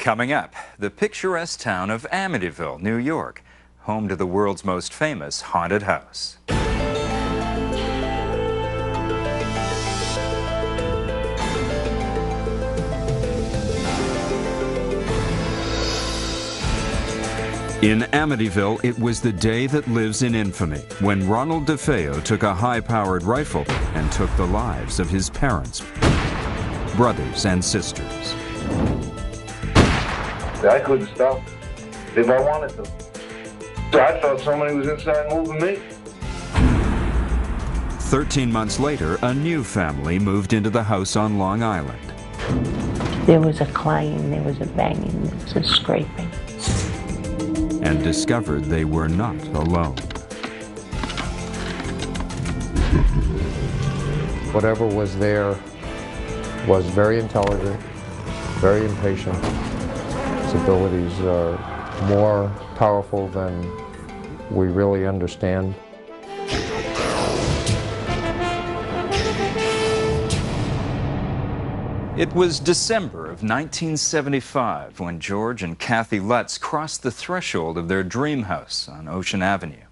Coming up, the picturesque town of Amityville, New York, home to the world's most famous haunted house. In Amityville, it was the day that lives in infamy when Ronald DeFeo took a high-powered rifle and took the lives of his parents, brothers, and sisters. I couldn't stop if I wanted to. So I thought somebody was inside moving me. 13 months later, a new family moved into the house on Long Island. There was a clanging, there was a banging, there was a scraping. And discovered they were not alone. Whatever was there was very intelligent, very impatient. Its abilities are more powerful than we really understand. It was December of 1975 when George and Kathy Lutz crossed the threshold of their dream house on Ocean Avenue.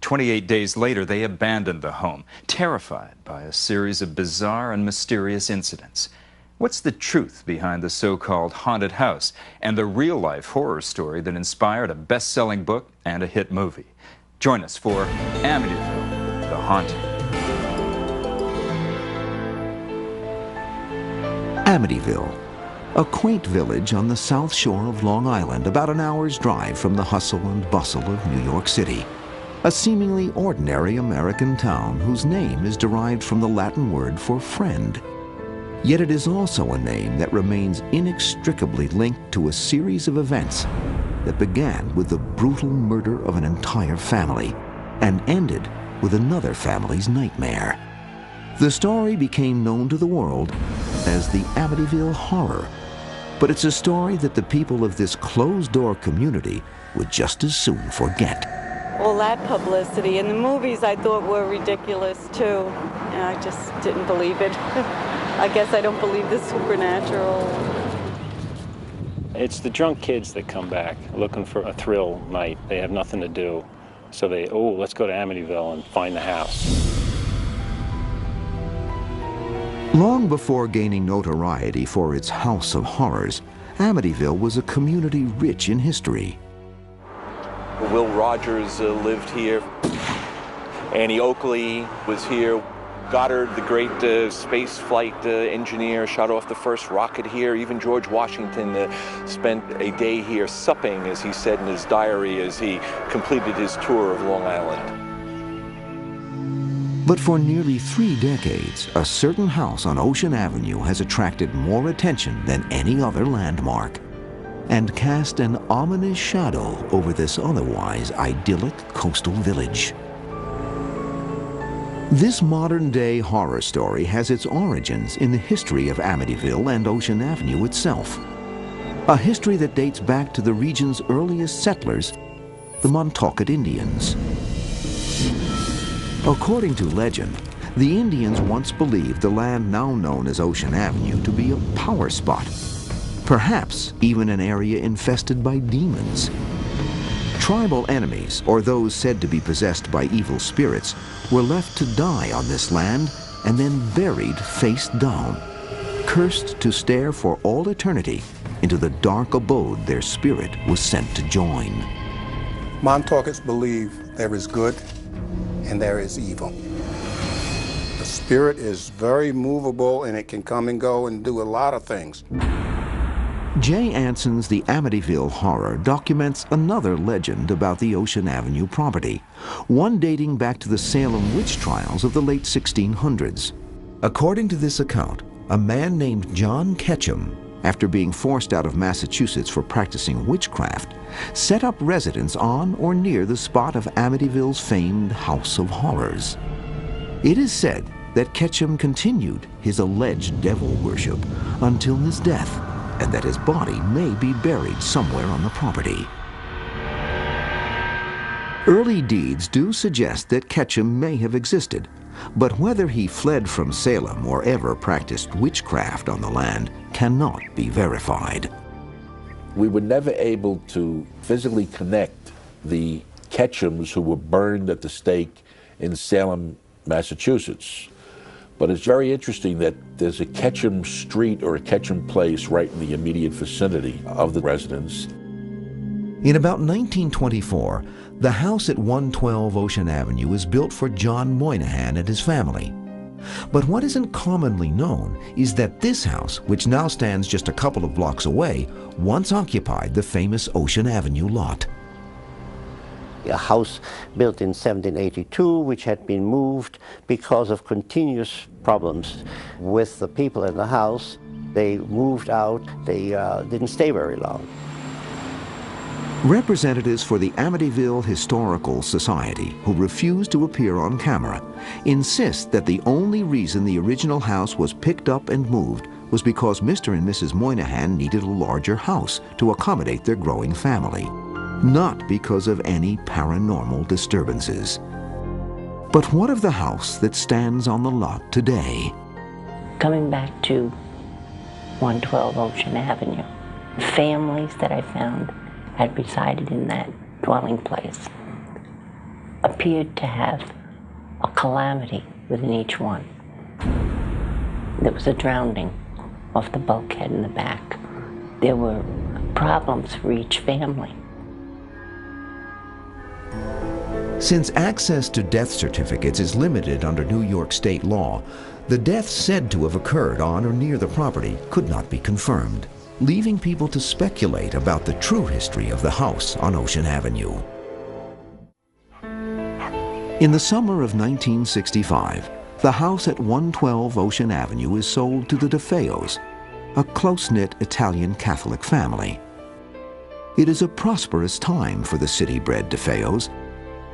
28 days later, they abandoned the home, terrified by a series of bizarre and mysterious incidents. What's the truth behind the so-called haunted house and the real-life horror story that inspired a best-selling book and a hit movie? Join us for Amityville, The Haunting. Amityville, a quaint village on the south shore of Long Island, about an hour's drive from the hustle and bustle of New York City. A seemingly ordinary American town whose name is derived from the Latin word for friend. Yet it is also a name that remains inextricably linked to a series of events that began with the brutal murder of an entire family and ended with another family's nightmare. The story became known to the world as the Amityville Horror, but it's a story that the people of this closed-door community would just as soon forget. All that publicity and the movies I thought were ridiculous too, and I just didn't believe it. I guess I don't believe the supernatural. It's the drunk kids that come back looking for a thrill night. They have nothing to do, so let's go to Amityville and find the house. Long before gaining notoriety for its house of horrors, Amityville was a community rich in history. Will Rogers lived here. Annie Oakley was here. Goddard, the great space flight engineer, shot off the first rocket here. Even George Washington spent a day here supping, as he said in his diary, as he completed his tour of Long Island. But for nearly 3 decades, a certain house on Ocean Avenue has attracted more attention than any other landmark and cast an ominous shadow over this otherwise idyllic coastal village. This modern-day horror story has its origins in the history of Amityville and Ocean Avenue itself, a history that dates back to the region's earliest settlers, the Montaukett Indians. According to legend, the Indians once believed the land now known as Ocean Avenue to be a power spot, perhaps even an area infested by demons. Tribal enemies, or those said to be possessed by evil spirits, were left to die on this land and then buried face down, cursed to stare for all eternity into the dark abode their spirit was sent to join. Montaukets believe there is good and there is evil. The spirit is very movable and it can come and go and do a lot of things. Jay Anson's The Amityville Horror documents another legend about the Ocean Avenue property, one dating back to the Salem witch trials of the late 1600s. According to this account, a man named John Ketchum, after being forced out of Massachusetts for practicing witchcraft, set up residence on or near the spot of Amityville's famed House of Horrors. It is said that Ketchum continued his alleged devil worship until his death, and that his body may be buried somewhere on the property. Early deeds do suggest that Ketchum may have existed, but whether he fled from Salem or ever practiced witchcraft on the land cannot be verified. We were never able to physically connect the Ketchums who were burned at the stake in Salem, Massachusetts. But it's very interesting that there's a Ketchum Street or a Ketchum Place right in the immediate vicinity of the residence. In about 1924, the house at 112 Ocean Avenue was built for John Moynihan and his family. But what isn't commonly known is that this house, which now stands just a couple of blocks away, once occupied the famous Ocean Avenue lot. A house built in 1782, which had been moved because of continuous problems with the people in the house. They moved out. They didn't stay very long. Representatives for the Amityville Historical Society, who refuse to appear on camera, insist that the only reason the original house was picked up and moved was because Mr. and Mrs. Moynihan needed a larger house to accommodate their growing family, not because of any paranormal disturbances. But what of the house that stands on the lot today? Coming back to 112 Ocean Avenue, the families that I found had resided in that dwelling place appeared to have a calamity within each one. There was a drowning off the bulkhead in the back. There were problems for each family. Since access to death certificates is limited under New York state law, the deaths said to have occurred on or near the property could not be confirmed, leaving people to speculate about the true history of the house on Ocean Avenue. In the summer of 1965, the house at 112 Ocean Avenue is sold to the DeFeos, a close-knit Italian Catholic family. It is a prosperous time for the city-bred DeFeos,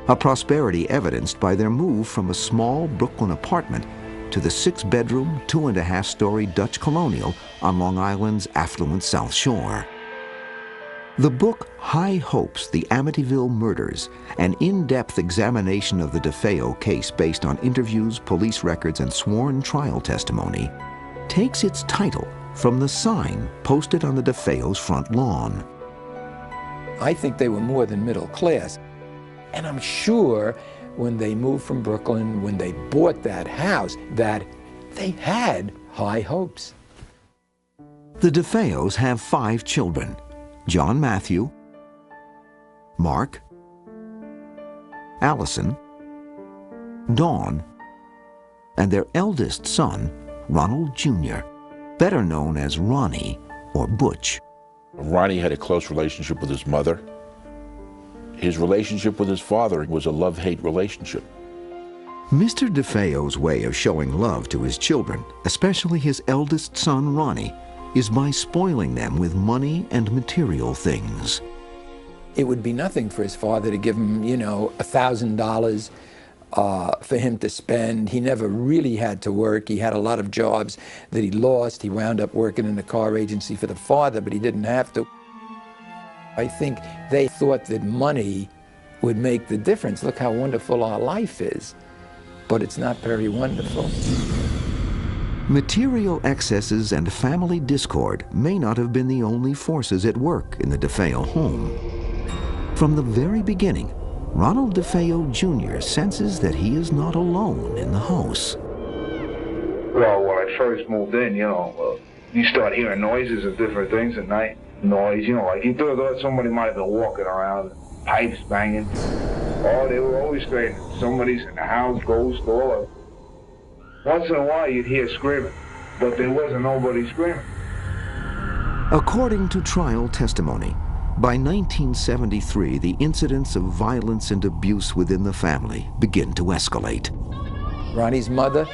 a prosperity evidenced by their move from a small Brooklyn apartment to the 6-bedroom, 2.5-story Dutch colonial on Long Island's affluent South Shore. The book High Hopes, The Amityville Murders, an in-depth examination of the DeFeo case based on interviews, police records, and sworn trial testimony, takes its title from the sign posted on the DeFeo's front lawn. I think they were more than middle class. And I'm sure when they moved from Brooklyn, when they bought that house, that they had high hopes. The DeFeos have 5 children: John Matthew, Mark, Allison, Dawn, and their eldest son, Ronald Jr., better known as Ronnie or Butch. Ronnie had a close relationship with his mother. His relationship with his father was a love-hate relationship. Mr. DeFeo's way of showing love to his children, especially his eldest son, Ronnie, is by spoiling them with money and material things. It would be nothing for his father to give him, $1,000 for him to spend. He never really had to work. He had a lot of jobs that he lost. He wound up working in a car agency for the father, but he didn't have to. I think they thought that money would make the difference. Look how wonderful our life is. But it's not very wonderful. Material excesses and family discord may not have been the only forces at work in the DeFeo home. From the very beginning, Ronald DeFeo Jr. senses that he is not alone in the house. Well, when I first moved in, you start hearing noises and different things at night. Noise, like you thought somebody might have been walking around, pipes banging. Oh, they were always screaming. Somebody's in the house, ghost, all. Once in a while you'd hear screaming, but there wasn't nobody screaming. According to trial testimony, by 1973, the incidents of violence and abuse within the family begin to escalate. Ronnie's mother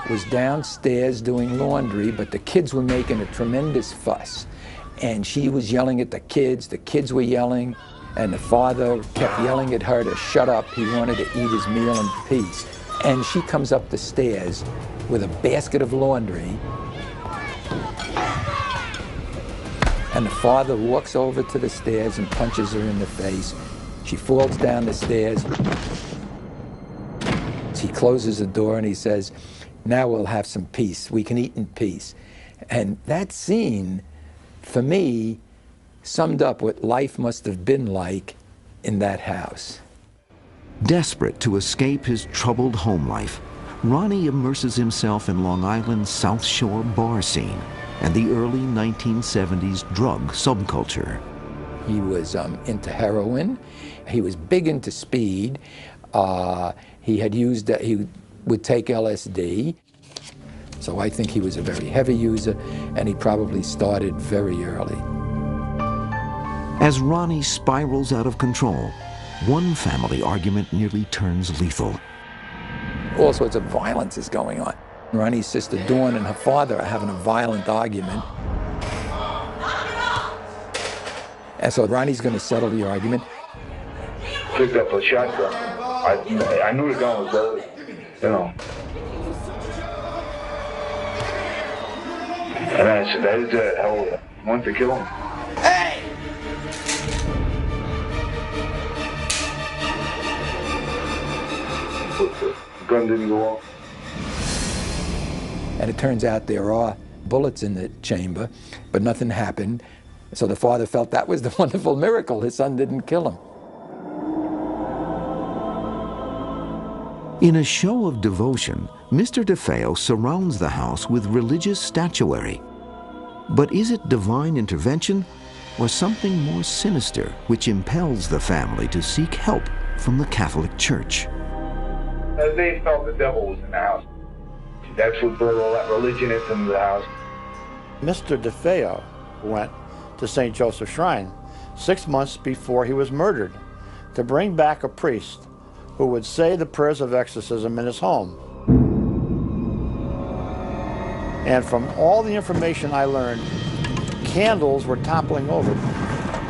was downstairs doing laundry, but the kids were making a tremendous fuss. And she was yelling at the kids were yelling, and the father kept yelling at her to shut up. He wanted to eat his meal in peace. And she comes up the stairs with a basket of laundry, and the father walks over to the stairs and punches her in the face. She falls down the stairs. He closes the door and he says, "Now we'll have some peace. We can eat in peace." And that scene, for me, summed up what life must have been like in that house. Desperate to escape his troubled home life, Ronnie immerses himself in Long Island's South Shore bar scene and the early 1970s drug subculture. He was into heroin. He was big into speed. He would take LSD. So I think he was a very heavy user, and he probably started very early. As Ronnie spirals out of control, one family argument nearly turns lethal. All sorts of violence is going on. Ronnie's sister Dawn and her father are having a violent argument. And so Ronnie's going to settle the argument. Picked up a shotgun. I knew the gun was loaded, you know. And I said, that is that hell, I want to kill him. Hey! The gun didn't go off. And it turns out there are bullets in the chamber, but nothing happened. So the father felt that was the wonderful miracle. His son didn't kill him. In a show of devotion, Mr. DeFeo surrounds the house with religious statuary. But is it divine intervention or something more sinister which impels the family to seek help from the Catholic Church? They felt the devil was in the house. That's what brought all that religion into the house. Mr. DeFeo went to St. Joseph's Shrine 6 months before he was murdered to bring back a priest who would say the prayers of exorcism in his home. And from all the information I learned, candles were toppling over,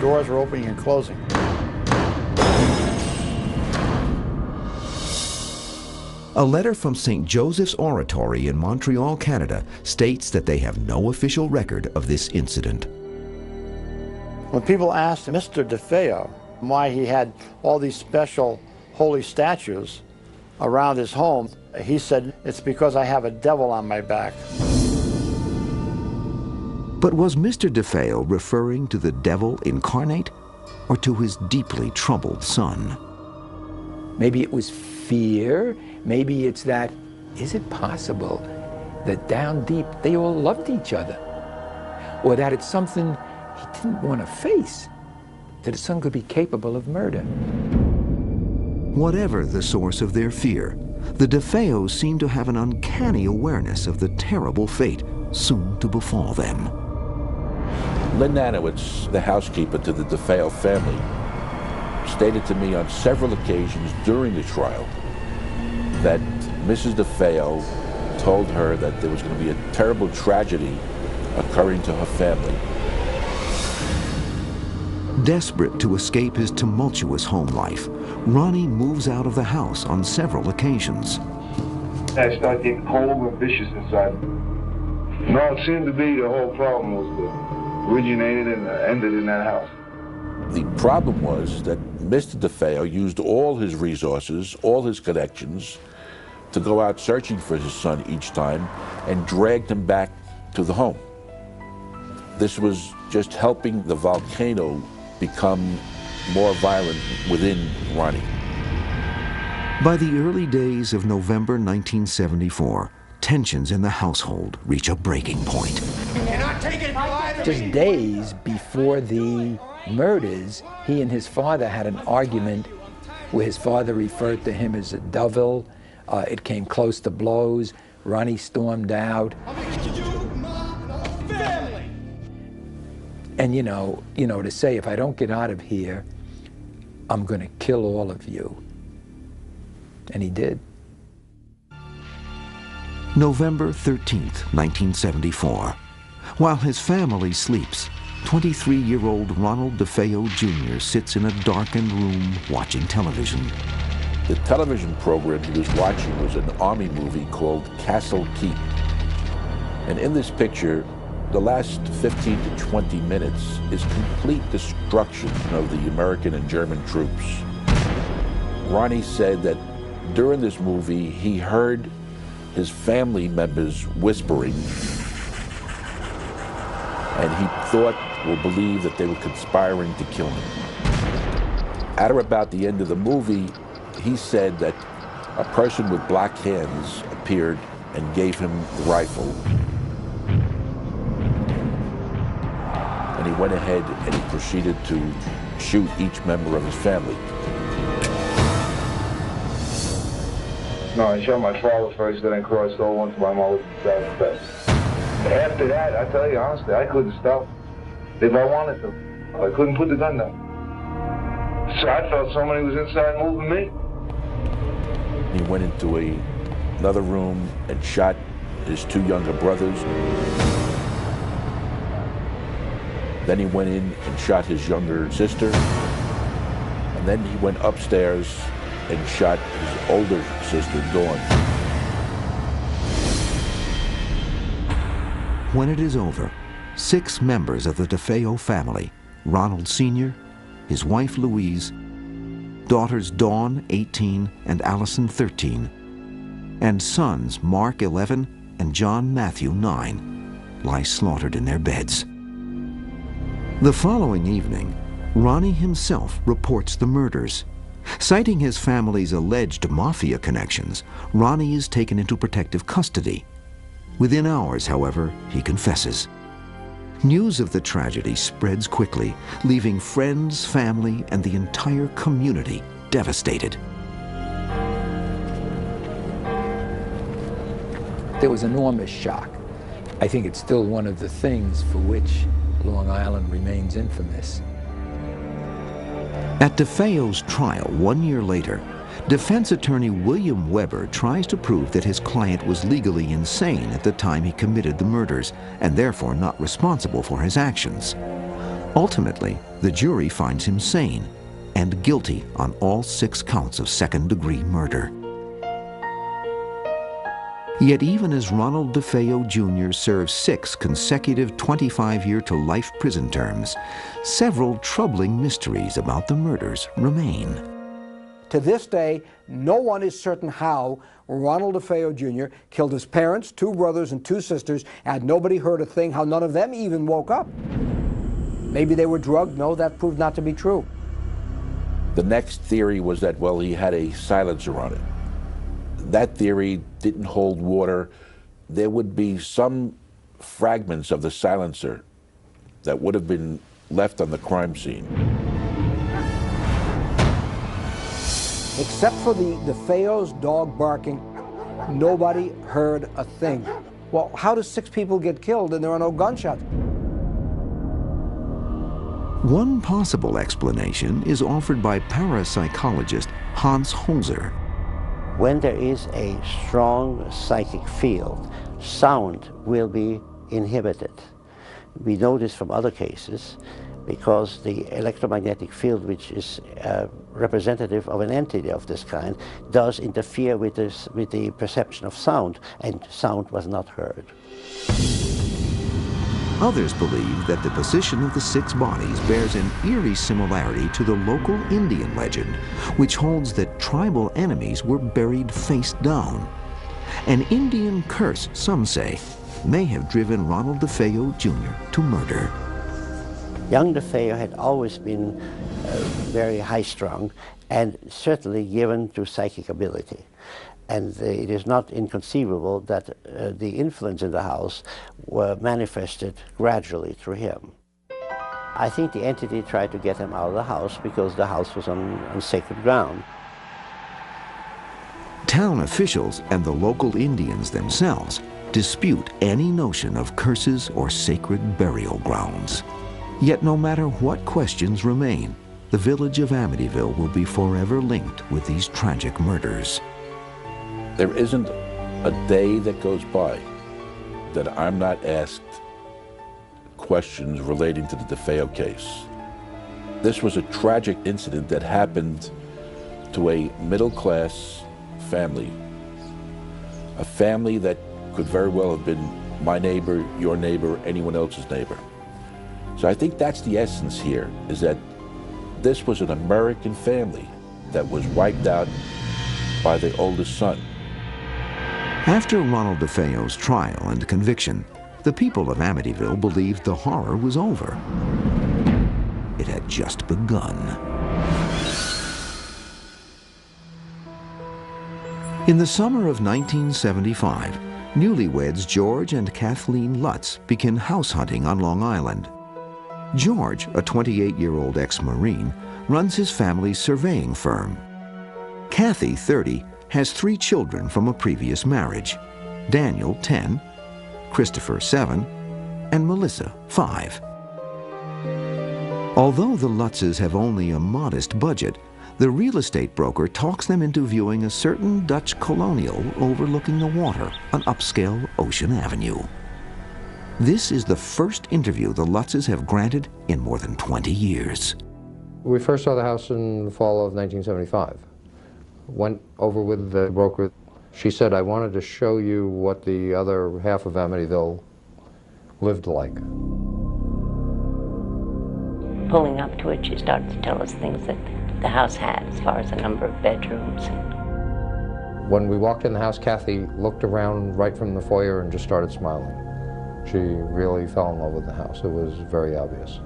doors were opening and closing. A letter from St. Joseph's Oratory in Montreal, Canada, states that they have no official record of this incident. When people asked Mr. DeFeo why he had all these special holy statues around his home, he said, "It's because I have a devil on my back." But was Mr. DeFeo referring to the devil incarnate or to his deeply troubled son? Maybe it was fear. Maybe it's that, is it possible that down deep they all loved each other? Or that it's something he didn't want to face, that his son could be capable of murder. Whatever the source of their fear, the DeFeos seem to have an uncanny awareness of the terrible fate soon to befall them. Lynn Nanowitz, the housekeeper to the DeFeo family, stated to me on several occasions during the trial that Mrs. DeFeo told her that there was going to be a terrible tragedy occurring to her family. Desperate to escape his tumultuous home life, Ronnie moves out of the house on several occasions. I started getting cold and vicious inside. No, it seemed to be the whole problem was originated and ended in that house. The problem was that Mr. DeFeo used all his resources, all his connections, to go out searching for his son each time and dragged him back to the home. This was just helping the volcano become more violent within Ronnie. By the early days of November 1974, tensions in the household reach a breaking point. Just days before the murders, he and his father had an argument where his father referred to him as a devil. It came close to blows. Ronnie stormed out. And you know, to say, if I don't get out of here, I'm going to kill all of you. And he did. November 13th, 1974. While his family sleeps, 23-year-old Ronald DeFeo Jr. sits in a darkened room watching television. The television program he was watching was an army movie called Castle Keep. And in this picture, the last 15 to 20 minutes is complete destruction of the American and German troops. Ronnie said that during this movie, he heard his family members whispering, and he thought or believed that they were conspiring to kill him. At or about the end of the movie, he said that a person with black hands appeared and gave him the rifle. And he went ahead and he proceeded to shoot each member of his family. No, I shot my father first, then I crossed over onto my mother. After that, I tell you honestly, I couldn't stop if I wanted to. I couldn't put the gun down. So I felt somebody was inside moving me. He went into another room and shot his two younger brothers. Then he went in and shot his younger sister. And then he went upstairs and shot his older sister, Dawn. When it is over, 6 members of the DeFeo family, Ronald Sr., his wife Louise, daughters Dawn, 18, and Allison, 13, and sons Mark, 11, and John Matthew, 9, lie slaughtered in their beds. The following evening, Ronnie himself reports the murders. Citing his family's alleged mafia connections, Ronnie is taken into protective custody. Within hours, however, he confesses. News of the tragedy spreads quickly, leaving friends, family, and the entire community devastated. There was enormous shock. I think it's still one of the things for which Long Island remains infamous. At DeFeo's trial 1 year later, defense attorney William Weber tries to prove that his client was legally insane at the time he committed the murders and therefore not responsible for his actions. Ultimately, the jury finds him sane and guilty on all 6 counts of second-degree murder. Yet even as Ronald DeFeo Jr. serves 6 consecutive 25-year-to-life prison terms, several troubling mysteries about the murders remain. To this day, no one is certain how Ronald DeFeo Jr. killed his parents, 2 brothers, and 2 sisters, and nobody heard a thing, how none of them even woke up. Maybe they were drugged. No, that proved not to be true. The next theory was that, well, he had a silencer on it. That theory didn't hold water. There would be some fragments of the silencer that would have been left on the crime scene. Except for the DeFeo's dog barking, nobody heard a thing. Well, how do 6 people get killed and there are no gunshots? One possible explanation is offered by parapsychologist Hans Holzer. When there is a strong psychic field, sound will be inhibited. We know this from other cases because the electromagnetic field, which is representative of an entity of this kind, does interfere with the perception of sound, and sound was not heard. Others believe that the position of the 6 bodies bears an eerie similarity to the local Indian legend, which holds that tribal enemies were buried face down. An Indian curse, some say, may have driven Ronald DeFeo Jr. to murder. Young DeFeo had always been very high-strung and certainly given to psychic ability. And it is not inconceivable that the influence in the house were manifested gradually through him. I think the entity tried to get him out of the house because the house was on sacred ground. Town officials and the local Indians themselves dispute any notion of curses or sacred burial grounds. Yet no matter what questions remain, the village of Amityville will be forever linked with these tragic murders. There isn't a day that goes by that I'm not asked questions relating to the DeFeo case. This was a tragic incident that happened to a middle-class family, a family that could very well have been my neighbor, your neighbor, anyone else's neighbor. So I think that's the essence here, is that this was an American family that was wiped out by the oldest son. After Ronald DeFeo's trial and conviction, The people of Amityville believed the horror was over. It had just begun. In the summer of 1975, newlyweds George and Kathleen Lutz begin house hunting on Long Island. George, a 28-year-old ex-Marine, runs his family's surveying firm. Kathy, 30, has 3 children from a previous marriage: Daniel, 10, Christopher, 7, and Melissa, 5. Although the Lutzes have only a modest budget, the real estate broker talks them into viewing a certain Dutch colonial overlooking the water on upscale Ocean Avenue. This is the first interview the Lutzes have granted in more than 20 years. We first saw the house in the fall of 1975. Went over with the broker. She said, I wanted to show you what the other half of Amityville lived like. Pulling up to it, she started to tell us things that the house had as far as the number of bedrooms. When we walked in the house, Kathy looked around right from the foyer and just started smiling. She really fell in love with the house. It was very obvious.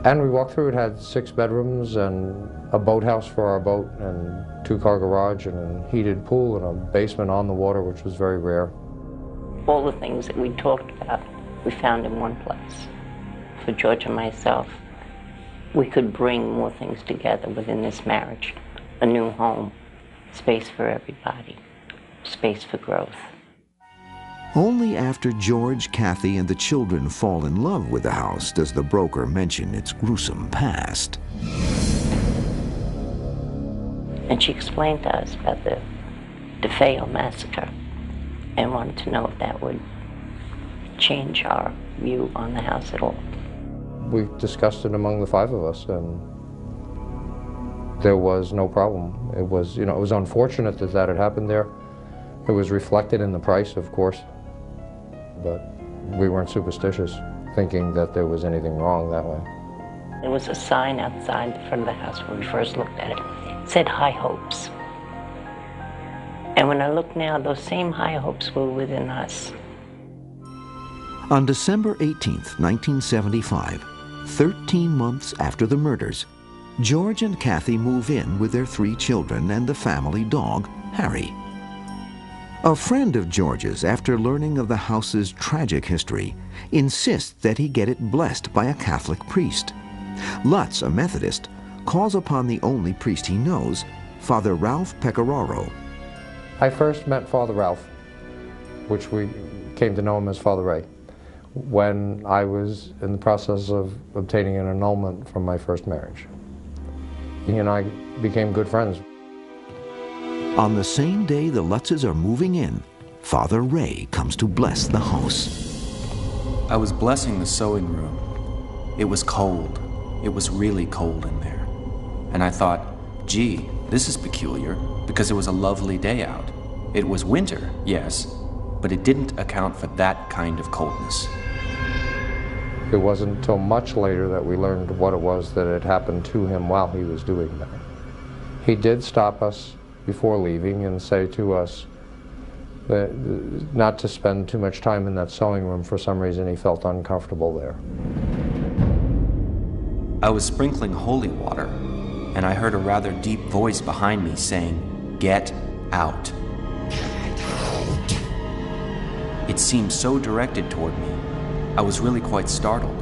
And we walked through, it had 6 bedrooms and a boathouse for our boat and 2-car garage and a heated pool and a basement on the water, which was very rare. All the things that we talked about, we found in one place. For George and myself, we could bring more things together within this marriage. A new home, space for everybody, space for growth. Only after George, Kathy, and the children fall in love with the house does the broker mention its gruesome past. And she explained to us about the DeFeo massacre and wanted to know if that would change our view on the house at all. We discussed it among the 5 of us, and there was no problem. It was, it was unfortunate that that had happened there. It was reflected in the price, of course, but we weren't superstitious, thinking that there was anything wrong that way. There was a sign outside the front of the house when we first looked at it. It said High Hopes. And when I look now, those same high hopes were within us. On December 18th, 1975, 13 months after the murders, George and Kathy move in with their 3 children and the family dog, Harry. A friend of George's, after learning of the house's tragic history, insists that he get it blessed by a Catholic priest. Lutz, a Methodist, calls upon the only priest he knows, Father Ralph Pecoraro. I first met Father Ralph, which we came to know him as Father Ray, when I was in the process of obtaining an annulment from my first marriage. He and I became good friends. On the same day the Lutzes are moving in, Father Ray comes to bless the house. I was blessing the sewing room. It was cold. It was really cold in there. And I thought, gee, this is peculiar, because it was a lovely day out. It was winter, yes, but it didn't account for that kind of coldness. It wasn't until much later that we learned what it was that had happened to him while he was doing that. He did stop us before leaving and say to us that not to spend too much time in that sewing room. For some reason he felt uncomfortable there. I was sprinkling holy water, and I heard a rather deep voice behind me saying, "Get out." It seemed so directed toward me. I was really quite startled.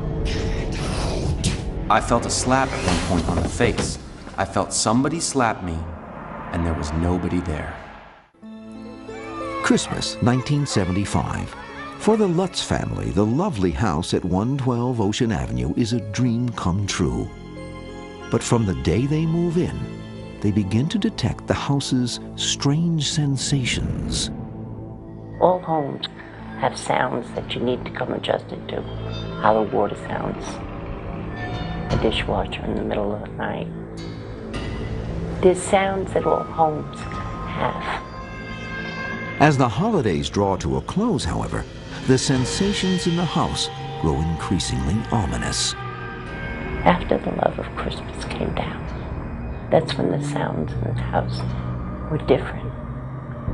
I felt a slap at one point on the face. I felt somebody slap me, and there was nobody there. Christmas, 1975. For the Lutz family, the lovely house at 112 Ocean Avenue is a dream come true. But from the day they move in, they begin to detect the house's strange sensations. All homes have sounds that you need to come adjusted to. How the water sounds, a dishwasher in the middle of the night. There's sounds that all homes have. As the holidays draw to a close, however, the sensations in the house grow increasingly ominous. After the love of Christmas came down, that's when the sounds in the house were different.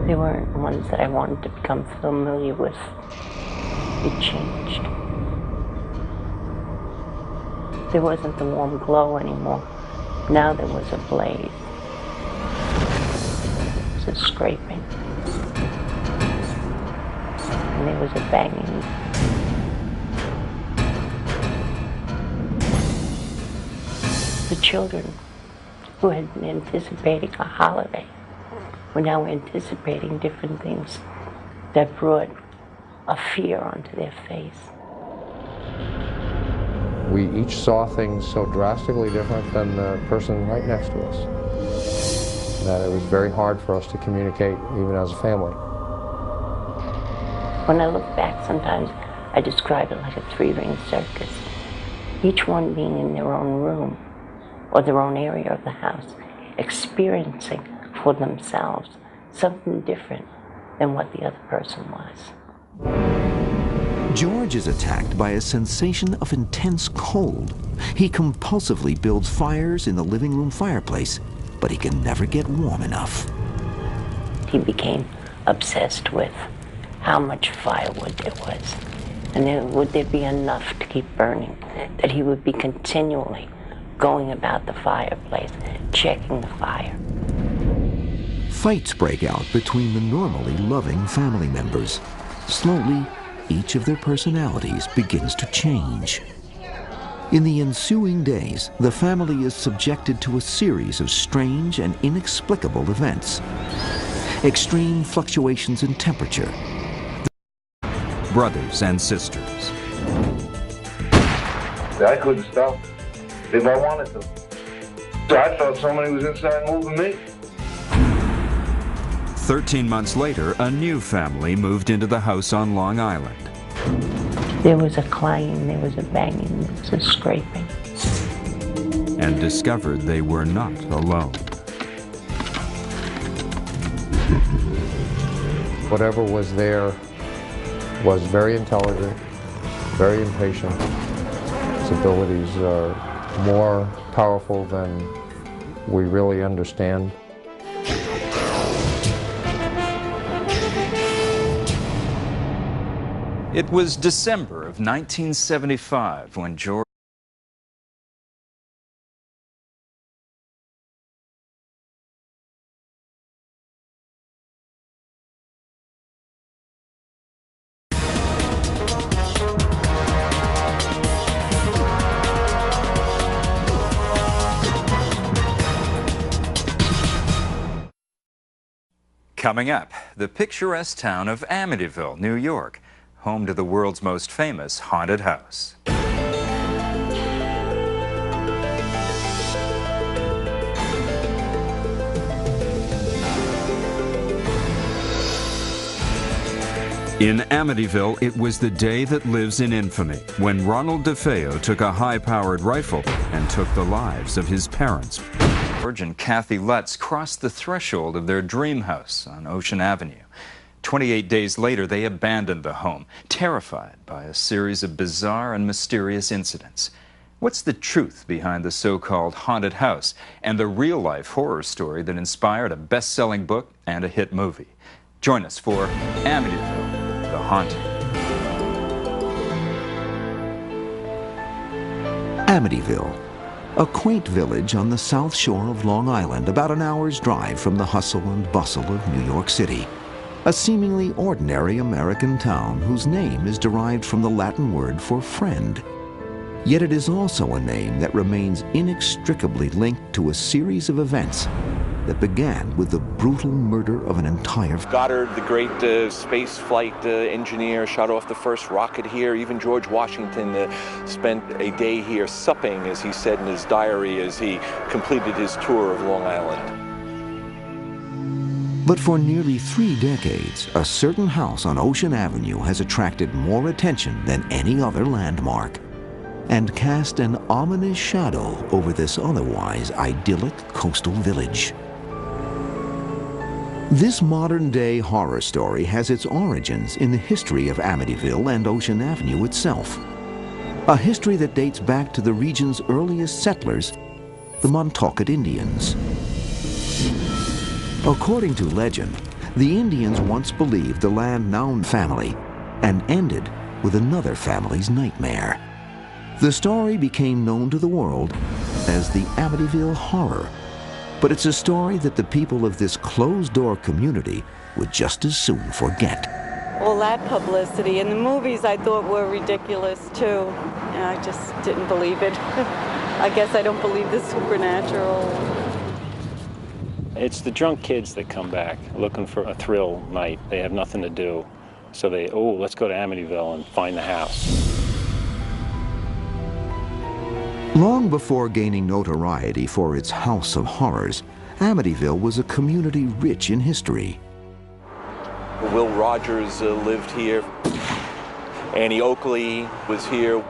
They weren't ones that I wanted to become familiar with. It changed. There wasn't the warm glow anymore. Now there was a blaze. There was a scraping. And there was a banging. The children who had been anticipating a holiday were now anticipating different things that brought a fear onto their face. We each saw things so drastically different than the person right next to us that it was very hard for us to communicate even as a family. When I look back, sometimes I describe it like a three-ring circus, each one being in their own room or their own area of the house, experiencing for themselves something different than what the other person was. George is attacked by a sensation of intense cold. He compulsively builds fires in the living room fireplace, but he can never get warm enough. He became obsessed with how much firewood there was, and then would there be enough to keep burning, that he would be continually going about the fireplace, checking the fire. Fights break out between the normally loving family members. Slowly, each of their personalities begins to change. In the ensuing days, the family is subjected to a series of strange and inexplicable events. Extreme fluctuations in temperature. Brothers and sisters. I couldn't stop if I wanted to. So I thought somebody was inside moving me. 13 months later, a new family moved into the house on Long Island. There was a clanging, there was a banging, there was a scraping. And discovered they were not alone. Whatever was there was very intelligent, very impatient. His abilities are more powerful than we really understand. It was December of 1975 when George Coming up, the picturesque town of Amityville, New York, home to the world's most famous haunted house. In Amityville, it was the day that lives in infamy when Ronald DeFeo took a high-powered rifle and took the lives of his parents. George and Kathy Lutz crossed the threshold of their dream house on Ocean Avenue. 28 days later, they abandoned the home, terrified by a series of bizarre and mysterious incidents. What's the truth behind the so-called haunted house and the real-life horror story that inspired a best-selling book and a hit movie? Join us for Amityville, The Haunting. Amityville, a quaint village on the south shore of Long Island, about an hour's drive from the hustle and bustle of New York City. A seemingly ordinary American town whose name is derived from the Latin word for friend. Yet it is also a name that remains inextricably linked to a series of events that began with the brutal murder of an entire... Goddard, the great space flight engineer, shot off the first rocket here. Even George Washington spent a day here supping, as he said in his diary, as he completed his tour of Long Island. But for nearly 3 decades, a certain house on Ocean Avenue has attracted more attention than any other landmark and cast an ominous shadow over this otherwise idyllic coastal village. This modern-day horror story has its origins in the history of Amityville and Ocean Avenue itself. A history that dates back to the region's earliest settlers, the Montaukett Indians. According to legend, the Indians once believed the land-known family and ended with another family's nightmare. The story became known to the world as the Amityville Horror, but it's a story that the people of this closed-door community would just as soon forget. All that publicity, and the movies I thought were ridiculous too, and I just didn't believe it. I guess I don't believe the supernatural. It's the drunk kids that come back looking for a thrill night. They have nothing to do, so they, oh, let's go to Amityville and find the house. Long before gaining notoriety for its House of Horrors, Amityville was a community rich in history. Will Rogers lived here. Annie Oakley was here.